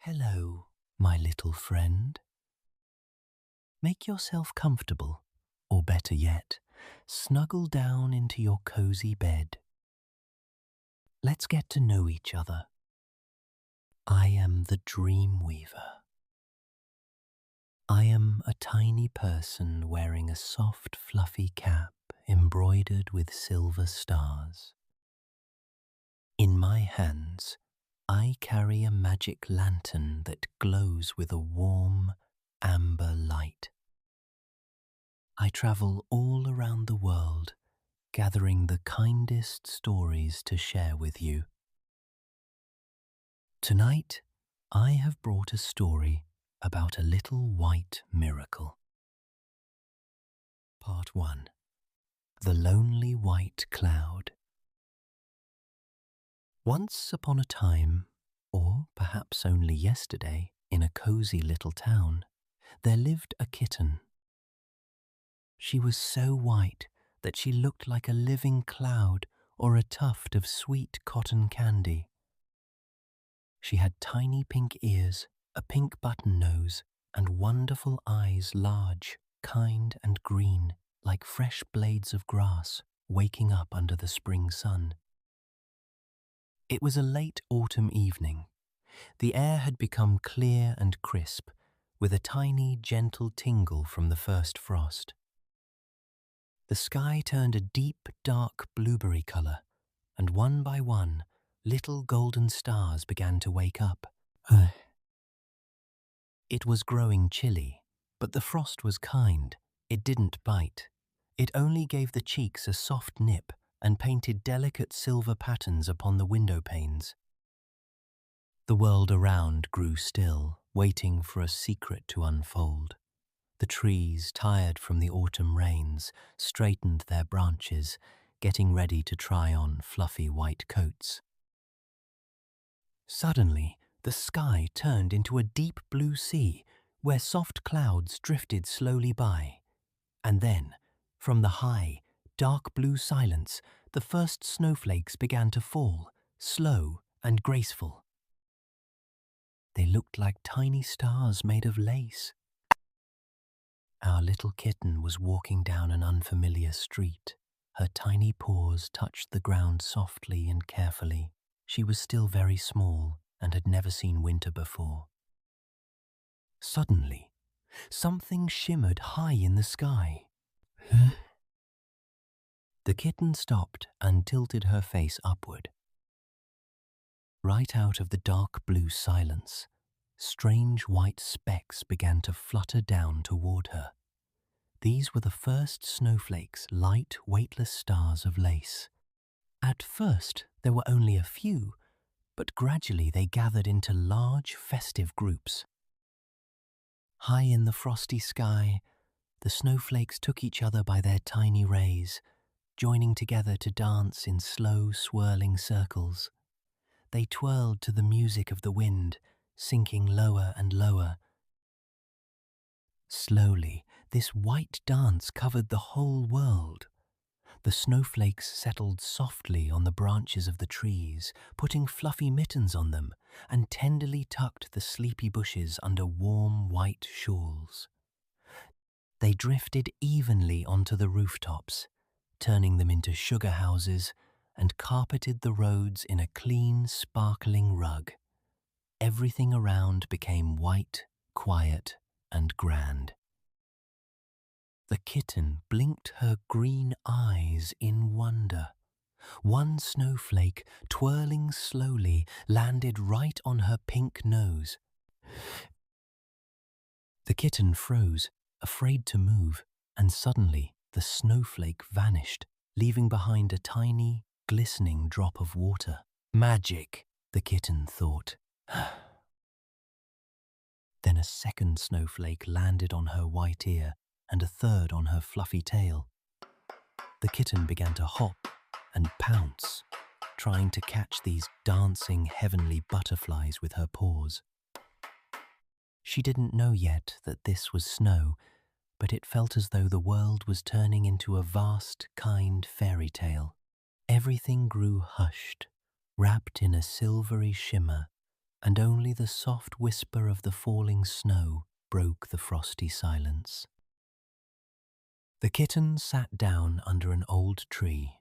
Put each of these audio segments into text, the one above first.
Hello, my little friend. Make yourself comfortable, or better yet, snuggle down into your cozy bed. Let's get to know each other. I am the Dream Weaver. I am a tiny person wearing a soft, fluffy cap embroidered with silver stars. In my hands, I carry a magic lantern that glows with a warm, amber light. I travel all around the world, gathering the kindest stories to share with you. Tonight, I have brought a story about a little white miracle. Part 1. The Lonely White Cloud. Once upon a time, or perhaps only yesterday, in a cozy little town, there lived a kitten. She was so white that she looked like a living cloud or a tuft of sweet cotton candy. She had tiny pink ears, a pink button nose, and wonderful eyes large, kind and green, like fresh blades of grass waking up under the spring sun. It was a late autumn evening. The air had become clear and crisp, with a tiny, gentle tingle from the first frost. The sky turned a deep, dark blueberry colour, and one by one, little golden stars began to wake up. It was growing chilly, but the frost was kind. It didn't bite. It only gave the cheeks a soft nip and painted delicate silver patterns upon the window panes. The world around grew still, waiting for a secret to unfold. The trees, tired from the autumn rains, straightened their branches, getting ready to try on fluffy white coats. Suddenly, the sky turned into a deep blue sea, where soft clouds drifted slowly by. And then, from the high, dark blue silence, the first snowflakes began to fall, slow and graceful. They looked like tiny stars made of lace. Our little kitten was walking down an unfamiliar street. Her tiny paws touched the ground softly and carefully. She was still very small and had never seen winter before. Suddenly, something shimmered high in the sky. The kitten stopped and tilted her face upward. Right out of the dark blue silence, strange white specks began to flutter down toward her. These were the first snowflakes, light, weightless stars of lace. At first, there were only a few, but gradually they gathered into large, festive groups. High in the frosty sky, the snowflakes took each other by their tiny rays, joining together to dance in slow, swirling circles. They twirled to the music of the wind, sinking lower and lower. Slowly, this white dance covered the whole world. The snowflakes settled softly on the branches of the trees, putting fluffy mittens on them, and tenderly tucked the sleepy bushes under warm white shawls. They drifted evenly onto the rooftops, turning them into sugar houses, and carpeted the roads in a clean, sparkling rug. Everything around became white, quiet, and grand. The kitten blinked her green eyes in wonder. One snowflake, twirling slowly, landed right on her pink nose. The kitten froze, afraid to move, and suddenly the snowflake vanished, leaving behind a tiny, glistening drop of water. Magic, the kitten thought. Then a second snowflake landed on her white ear, and a third on her fluffy tail. The kitten began to hop and pounce, trying to catch these dancing heavenly butterflies with her paws. She didn't know yet that this was snow, but it felt as though the world was turning into a vast, kind fairy tale. Everything grew hushed, wrapped in a silvery shimmer, and only the soft whisper of the falling snow broke the frosty silence. The kitten sat down under an old tree.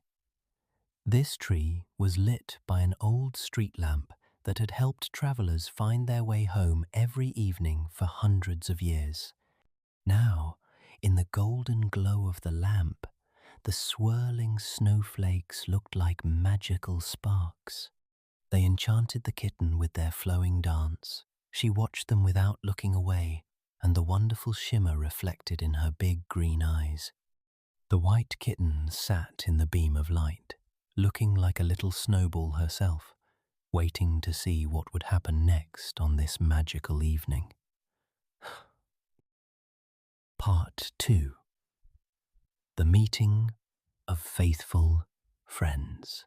This tree was lit by an old street lamp that had helped travelers find their way home every evening for hundreds of years. Now, in the golden glow of the lamp, the swirling snowflakes looked like magical sparks. They enchanted the kitten with their flowing dance. She watched them without looking away, and the wonderful shimmer reflected in her big green eyes. The white kitten sat in the beam of light, looking like a little snowball herself, waiting to see what would happen next on this magical evening. Part 2. The Meeting of Faithful Friends.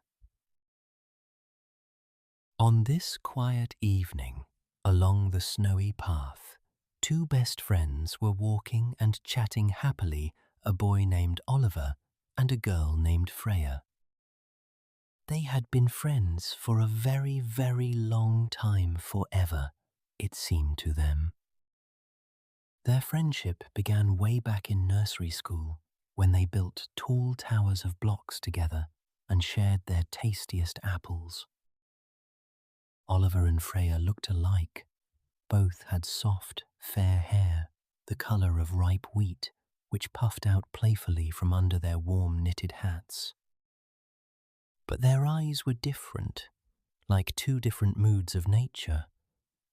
On this quiet evening, along the snowy path, two best friends were walking and chatting happily, a boy named Oliver and a girl named Freya. They had been friends for a very, very long time, forever, it seemed to them. Their friendship began way back in nursery school, when they built tall towers of blocks together and shared their tastiest apples. Oliver and Freya looked alike. Both had soft, fair hair, the colour of ripe wheat, which puffed out playfully from under their warm knitted hats. But their eyes were different, like two different moods of nature.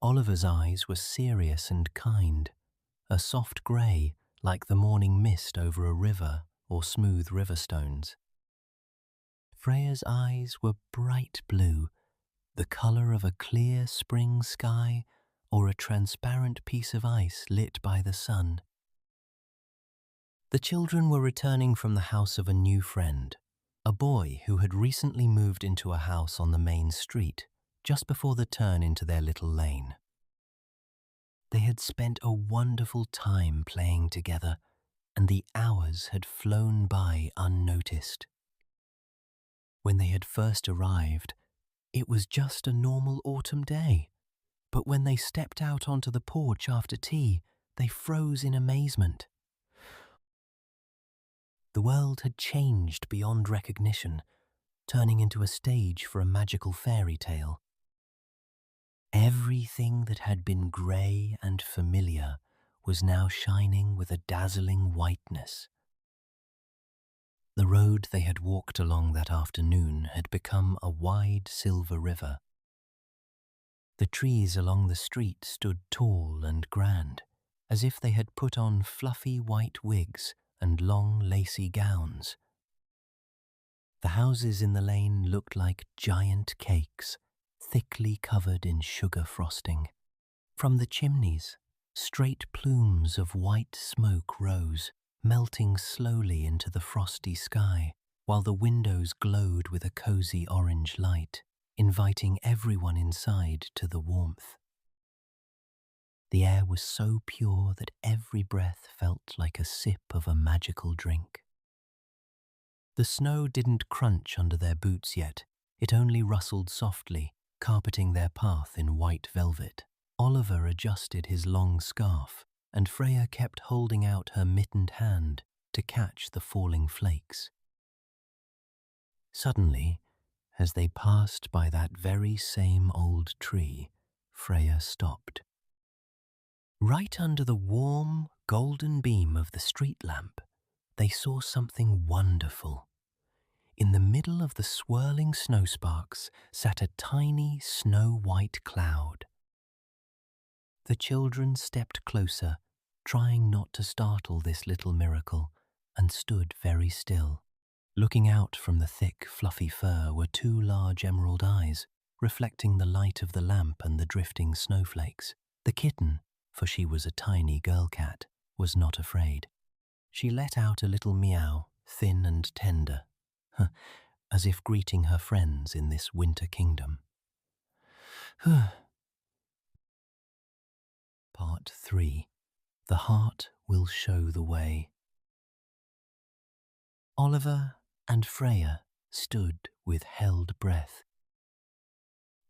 Oliver's eyes were serious and kind, a soft grey like the morning mist over a river or smooth river stones. Freya's eyes were bright blue, the colour of a clear spring sky or a transparent piece of ice lit by the sun. The children were returning from the house of a new friend, a boy who had recently moved into a house on the main street, just before the turn into their little lane. They had spent a wonderful time playing together, and the hours had flown by unnoticed. When they had first arrived, it was just a normal autumn day, but when they stepped out onto the porch after tea, they froze in amazement. The world had changed beyond recognition, turning into a stage for a magical fairy tale. Everything that had been grey and familiar was now shining with a dazzling whiteness. The road they had walked along that afternoon had become a wide silver river. The trees along the street stood tall and grand, as if they had put on fluffy white wigs and long lacy gowns. The houses in the lane looked like giant cakes, thickly covered in sugar frosting. From the chimneys, straight plumes of white smoke rose, melting slowly into the frosty sky, while the windows glowed with a cozy orange light, inviting everyone inside to the warmth. The air was so pure that every breath felt like a sip of a magical drink. The snow didn't crunch under their boots yet, it only rustled softly, carpeting their path in white velvet. Oliver adjusted his long scarf, and Freya kept holding out her mittened hand to catch the falling flakes. Suddenly, as they passed by that very same old tree, Freya stopped. Right under the warm, golden beam of the street lamp, they saw something wonderful. In the middle of the swirling snow sparks sat a tiny snow-white cloud. The children stepped closer, trying not to startle this little miracle, and stood very still. Looking out from the thick, fluffy fur were two large emerald eyes, reflecting the light of the lamp and the drifting snowflakes. The kitten, for she was a tiny girl cat, was not afraid. She let out a little meow, thin and tender, as if greeting her friends in this winter kingdom. Part 3. The Heart Will Show the Way. Oliver and Freya stood with held breath.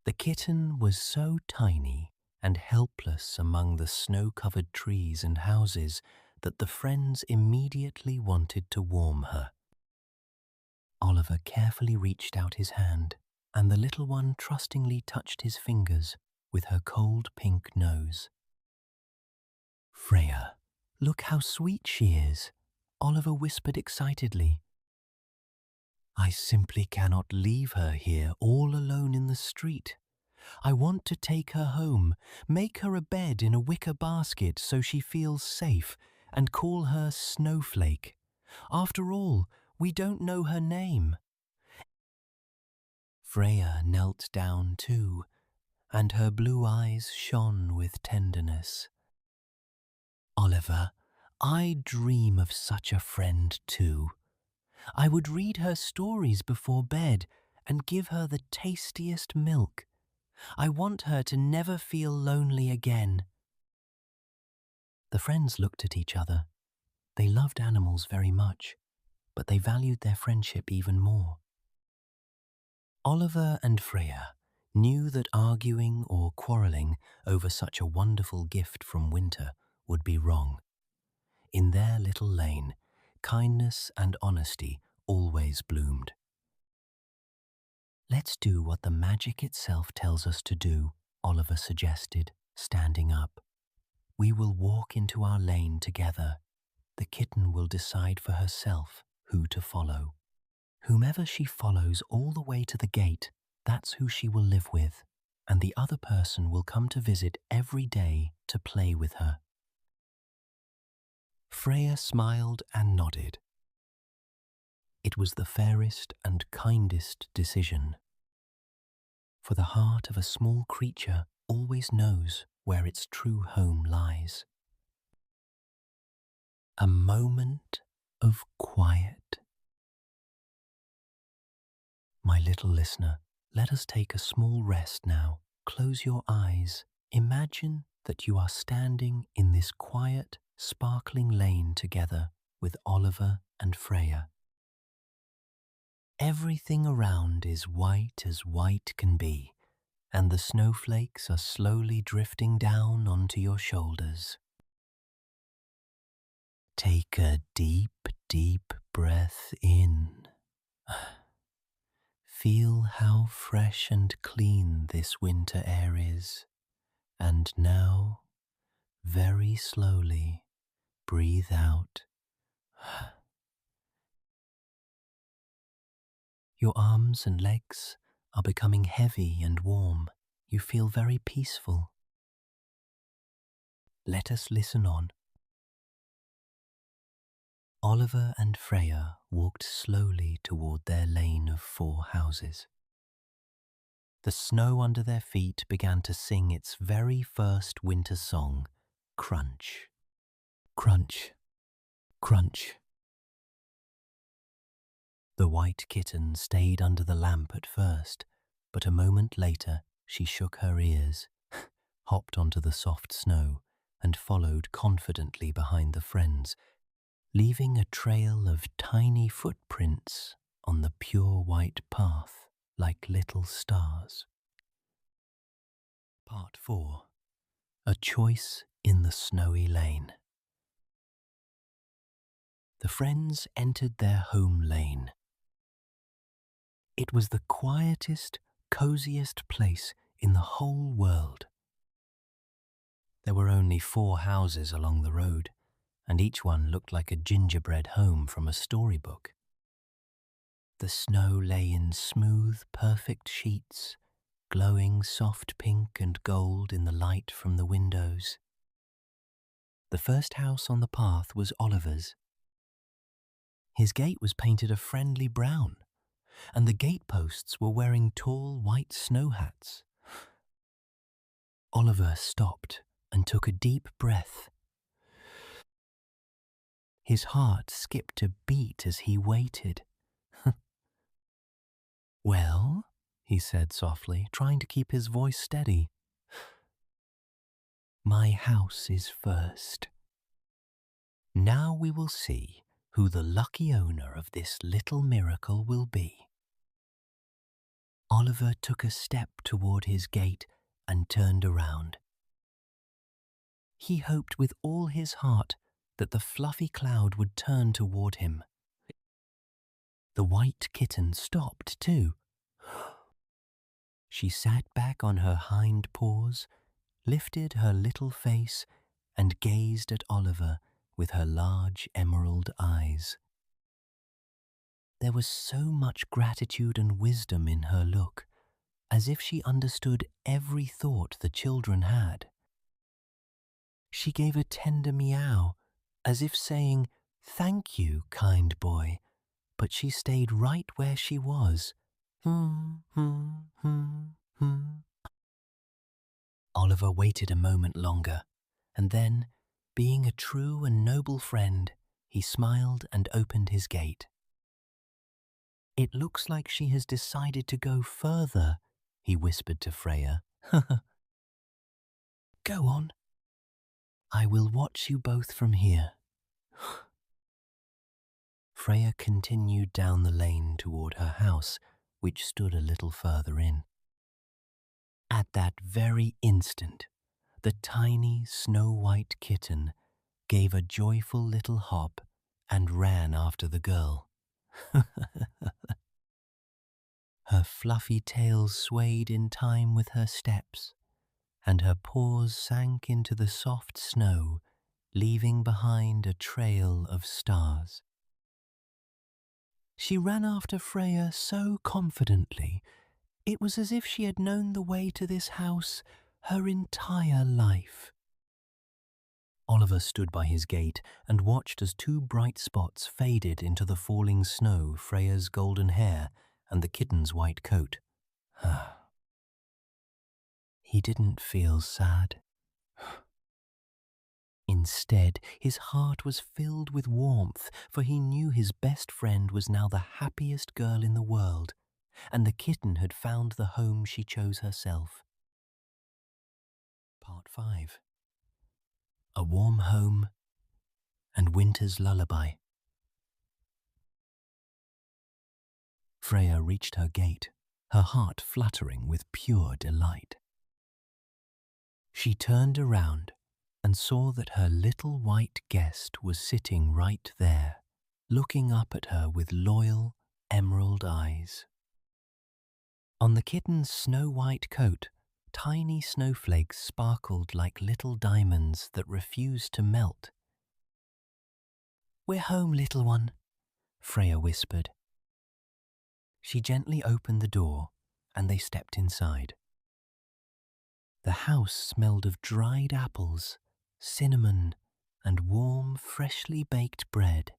The kitten was so tiny and helpless among the snow-covered trees and houses that the friends immediately wanted to warm her. Oliver carefully reached out his hand, and the little one trustingly touched his fingers with her cold pink nose. "Freya, look how sweet she is," Oliver whispered excitedly. "I simply cannot leave her here all alone in the street. I want to take her home, make her a bed in a wicker basket so she feels safe, and call her Snowflake. After all, we don't know her name." Freya knelt down too, and her blue eyes shone with tenderness. "Oliver, I dream of such a friend too. I would read her stories before bed and give her the tastiest milk. I want her to never feel lonely again." The friends looked at each other. They loved animals very much, but they valued their friendship even more. Oliver and Freya knew that arguing or quarrelling over such a wonderful gift from winter would be wrong. In their little lane, kindness and honesty always bloomed. "Let's do what the magic itself tells us to do," Oliver suggested, standing up. "We will walk into our lane together. The kitten will decide for herself who to follow. Whomever she follows all the way to the gate, that's who she will live with, and the other person will come to visit every day to play with her." Freya smiled and nodded. It was the fairest and kindest decision, for the heart of a small creature always knows where its true home lies. A moment of quiet. My little listener, let us take a small rest now. Close your eyes. Imagine that you are standing in this quiet, sparkling lane together with Oliver and Freya. Everything around is white as white can be, and the snowflakes are slowly drifting down onto your shoulders. Take a deep, deep breath in. Feel how fresh and clean this winter air is, and now, very slowly, breathe out. Your arms and legs are becoming heavy and warm. You feel very peaceful. Let us listen on. Oliver and Freya walked slowly toward their lane of 4 houses. The snow under their feet began to sing its very first winter song, Crunch. Crunch, crunch. The white kitten stayed under the lamp at first, but a moment later she shook her ears, hopped onto the soft snow, and followed confidently behind the friends, leaving a trail of tiny footprints on the pure white path like little stars. Part 4. A Choice in the Snowy Lane. The friends entered their home lane. It was the quietest, coziest place in the whole world. There were only 4 houses along the road, and each one looked like a gingerbread home from a storybook. The snow lay in smooth, perfect sheets, glowing soft pink and gold in the light from the windows. The first house on the path was Oliver's. His gate was painted a friendly brown, and the gateposts were wearing tall white snow hats. Oliver stopped and took a deep breath. His heart skipped a beat as he waited. "Well," he said softly, trying to keep his voice steady. "My house is first. Now we will see who the lucky owner of this little miracle will be." Oliver took a step toward his gate and turned around. He hoped with all his heart that the fluffy cloud would turn toward him. The white kitten stopped too. She sat back on her hind paws, lifted her little face, and gazed at Oliver with her large emerald eyes. There was so much gratitude and wisdom in her look, as if she understood every thought the children had. She gave a tender meow, as if saying, "Thank you, kind boy," but she stayed right where she was. Oliver waited a moment longer, and then, being a true and noble friend, he smiled and opened his gate. "It looks like she has decided to go further," he whispered to Freya. "Go on. I will watch you both from here." Freya continued down the lane toward her house, which stood a little further in. At that very instant, the tiny snow-white kitten gave a joyful little hop and ran after the girl. Her fluffy tail swayed in time with her steps, and her paws sank into the soft snow, leaving behind a trail of stars. She ran after Freya so confidently, it was as if she had known the way to this house her entire life. Oliver stood by his gate and watched as two bright spots faded into the falling snow, Freya's golden hair and the kitten's white coat. He didn't feel sad. Instead, his heart was filled with warmth, for he knew his best friend was now the happiest girl in the world, and the kitten had found the home she chose herself. Part 5. A Warm Home and Winter's Lullaby. Freya reached her gate, her heart fluttering with pure delight. She turned around and saw that her little white guest was sitting right there, looking up at her with loyal, emerald eyes. On the kitten's snow-white coat, tiny snowflakes sparkled like little diamonds that refused to melt. "We're home, little one," Freya whispered. She gently opened the door, and they stepped inside. The house smelled of dried apples, cinnamon, and warm, freshly baked bread.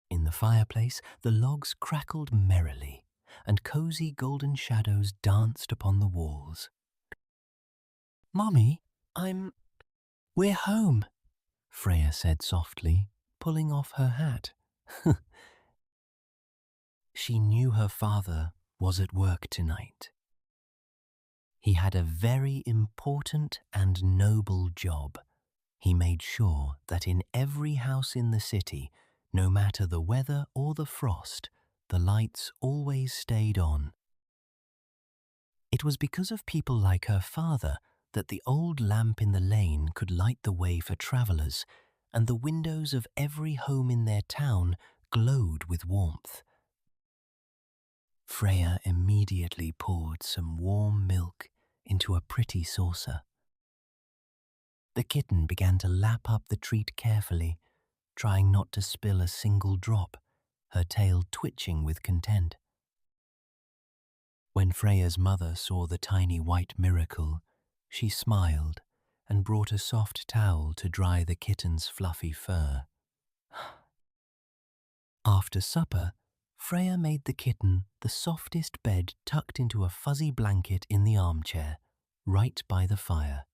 In the fireplace, the logs crackled merrily, and cozy golden shadows danced upon the walls. "Mommy, we're home," Freya said softly, pulling off her hat. She knew her father was at work tonight. He had a very important and noble job. He made sure that in every house in the city, no matter the weather or the frost, the lights always stayed on. It was because of people like her father that the old lamp in the lane could light the way for travelers, and the windows of every home in their town glowed with warmth. Freya immediately poured some warm milk into a pretty saucer. The kitten began to lap up the treat carefully, trying not to spill a single drop, her tail twitching with content. When Freya's mother saw the tiny white miracle, she smiled and brought a soft towel to dry the kitten's fluffy fur. After supper, Freya made the kitten the softest bed tucked into a fuzzy blanket in the armchair, right by the fire.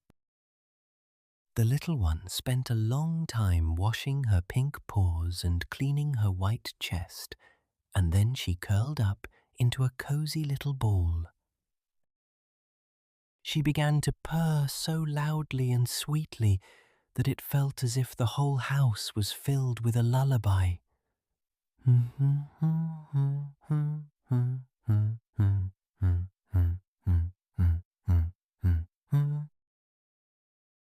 The little one spent a long time washing her pink paws and cleaning her white chest, and then she curled up into a cozy little ball. She began to purr so loudly and sweetly that it felt as if the whole house was filled with a lullaby.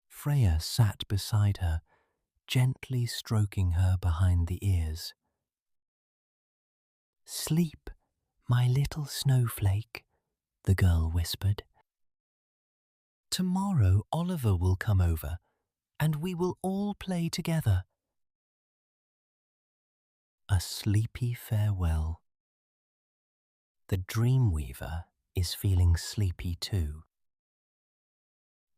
Freya sat beside her, gently stroking her behind the ears. "Sleep, my little snowflake," the girl whispered. "Tomorrow Oliver will come over, and we will all play together." A sleepy farewell. The Dreamweaver is feeling sleepy too.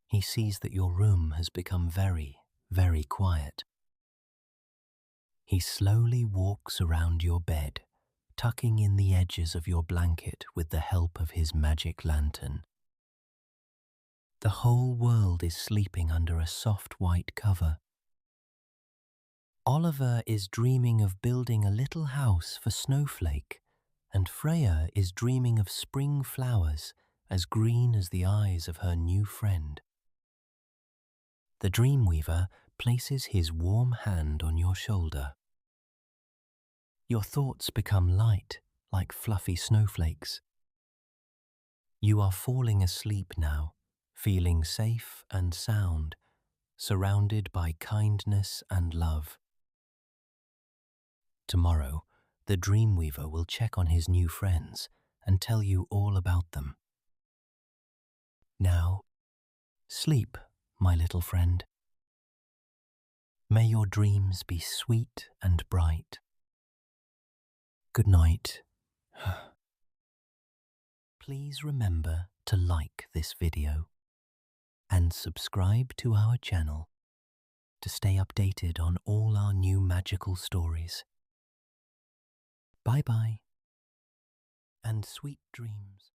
He sees that your room has become very, very quiet. He slowly walks around your bed, tucking in the edges of your blanket with the help of his magic lantern. The whole world is sleeping under a soft white cover. Oliver is dreaming of building a little house for Snowflake, and Freya is dreaming of spring flowers as green as the eyes of her new friend. The Dreamweaver places his warm hand on your shoulder. Your thoughts become light, like fluffy snowflakes. You are falling asleep now, feeling safe and sound, surrounded by kindness and love. Tomorrow, the Dreamweaver will check on his new friends and tell you all about them. Now, sleep, my little friend. May your dreams be sweet and bright. Good night. Please remember to like this video and subscribe to our channel to stay updated on all our new magical stories. Bye-bye and sweet dreams.